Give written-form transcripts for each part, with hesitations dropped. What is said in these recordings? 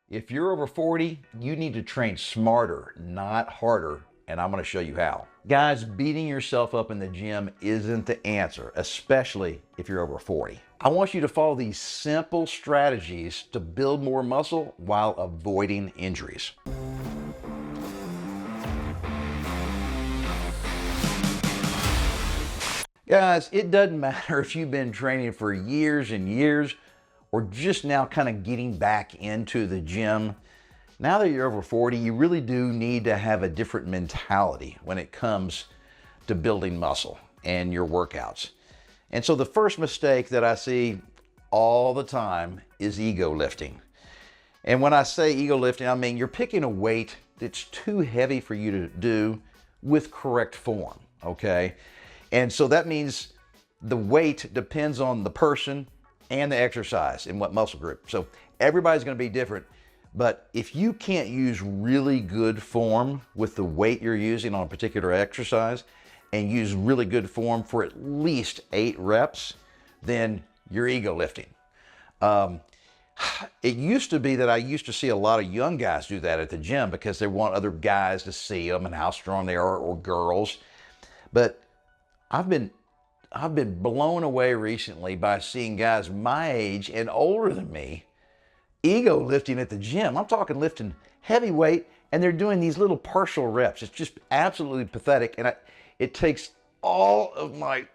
If you're over 40, you need to train smarter, not harder, and I'm going to show you how. Guys, beating yourself up in the gym isn't the answer, especially if you're over 40. I want you to follow these simple strategies to build more muscle while avoiding injuries. Guys, it doesn't matter if you've been training for years and years or just now kind of getting back into the gym. Now that you're over 40, you really do need to have a different mentality when it comes to building muscle and your workouts. And so the first mistake that I see all the time is ego lifting. And when I say ego lifting, I mean you're picking a weight that's too heavy for you to do with correct form, okay? And so that means the weight depends on the person and the exercise and what muscle group. So everybody's going to be different. But if you can't use really good form with the weight you're using on a particular exercise and use really good form for at least 8 reps, then you're ego lifting. It used to be that I used to see a lot of young guys do that at the gym because they want other guys to see them and how strong they are, or girls. But I've been blown away recently by seeing guys my age and older than me ego lifting at the gym. I'm talking lifting heavy weight, and they're doing these little partial reps. It's just absolutely pathetic, and it takes all of my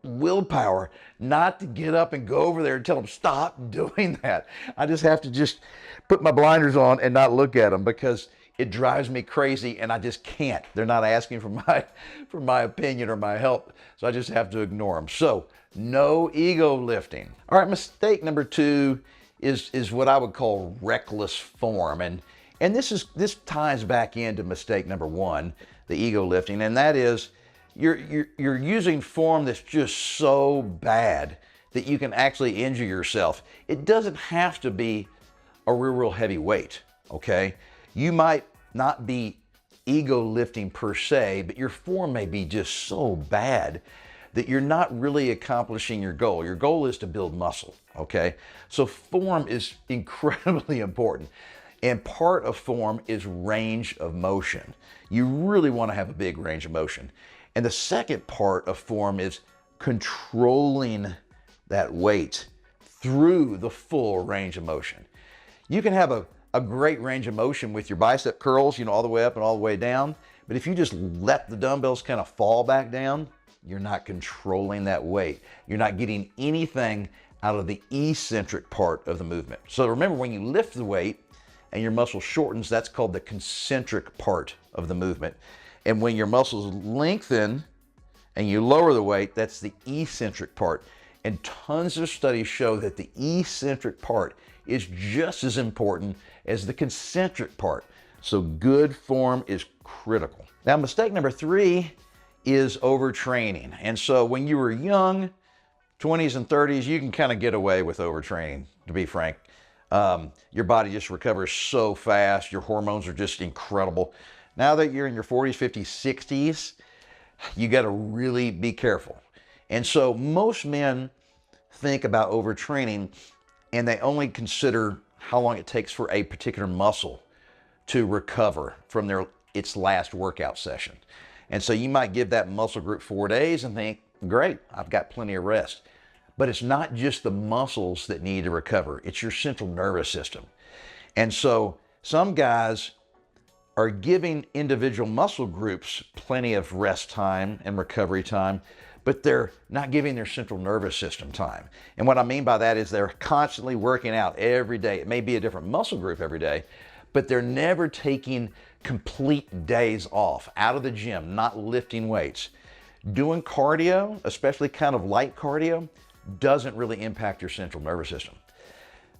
willpower not to get up and go over there and tell them stop doing that. I just have to just put my blinders on and not look at them because it drives me crazy, and I just can't. They're not asking for my opinion or my help, so I just have to ignore them. So no ego lifting. All right, mistake number 2 is what I would call reckless form, and this ties back into mistake number 1, the ego lifting, and that is you're using form that's just so bad that you can actually injure yourself. It doesn't have to be a real heavy weight, okay? You might not be ego lifting per se, but your form may be just so bad that you're not really accomplishing your goal. Your goal is to build muscle, okay? So form is incredibly important. And part of form is range of motion. You really want to have a big range of motion. And the second part of form is controlling that weight through the full range of motion. You can have a great range of motion with your bicep curls, all the way up and all the way down. But if you just let the dumbbells kind of fall back down, you're not controlling that weight. You're not getting anything out of the eccentric part of the movement. So remember, when you lift the weight and your muscle shortens, that's called the concentric part of the movement. And when your muscles lengthen and you lower the weight, that's the eccentric part. And tons of studies show that the eccentric part is just as important as the concentric part. So good form is critical. Now, mistake number 3 is overtraining. And so when you were young, 20s and 30s, you can kind of get away with overtraining, to be frank. Your body just recovers so fast. Your hormones are just incredible. Now that you're in your 40s, 50s, 60s, you got to really be careful. And so most men think about overtraining and they only consider how long it takes for a particular muscle to recover from its last workout session. And so you might give that muscle group 4 days and think, great, I've got plenty of rest. But it's not just the muscles that need to recover, it's your central nervous system. And so some guys are giving individual muscle groups plenty of rest time and recovery time, but they're not giving their central nervous system time. And what I mean by that is they're constantly working out every day. It may be a different muscle group every day, but they're never taking complete days off out of the gym, not lifting weights. Doing cardio, especially kind of light cardio, doesn't really impact your central nervous system.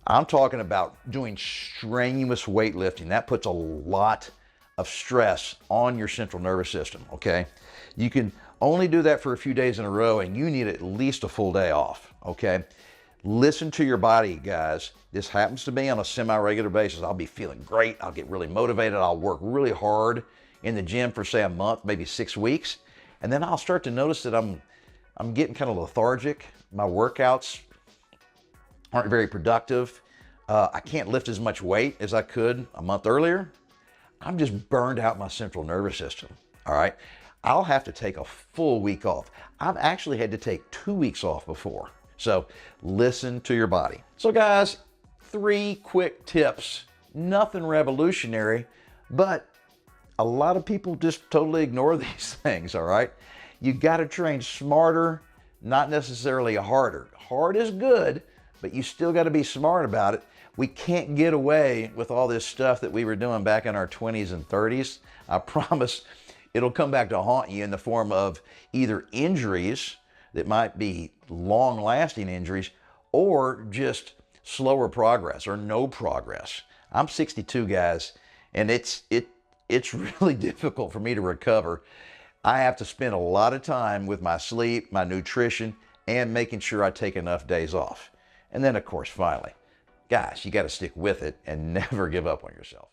I'm talking about doing strenuous weightlifting. That puts a lot of stress on your central nervous system, okay? You can only do that for a few days in a row, and you need at least a full day off, okay? Listen to your body, guys. This happens to me on a semi-regular basis. I'll be feeling great. I'll get really motivated. I'll work really hard in the gym for, say, a month, maybe 6 weeks, and then I'll start to notice that I'm getting kind of lethargic. My workouts aren't very productive. I can't lift as much weight as I could a month earlier. I'm just burned out my central nervous system. All right. I'll have to take a full week off. I've actually had to take 2 weeks off before. So listen to your body. So guys, 3 quick tips. Nothing revolutionary, but a lot of people just totally ignore these things. All right. You got to train smarter, not necessarily harder. Hard is good, but you still got to be smart about it. We can't get away with all this stuff that we were doing back in our 20s and 30s. I promise it'll come back to haunt you in the form of either injuries that might be long-lasting injuries or just slower progress or no progress. I'm 62, guys, and it's really difficult for me to recover. I have to spend a lot of time with my sleep, my nutrition, and making sure I take enough days off. And then, of course, finally, guys, you got to stick with it and never give up on yourself.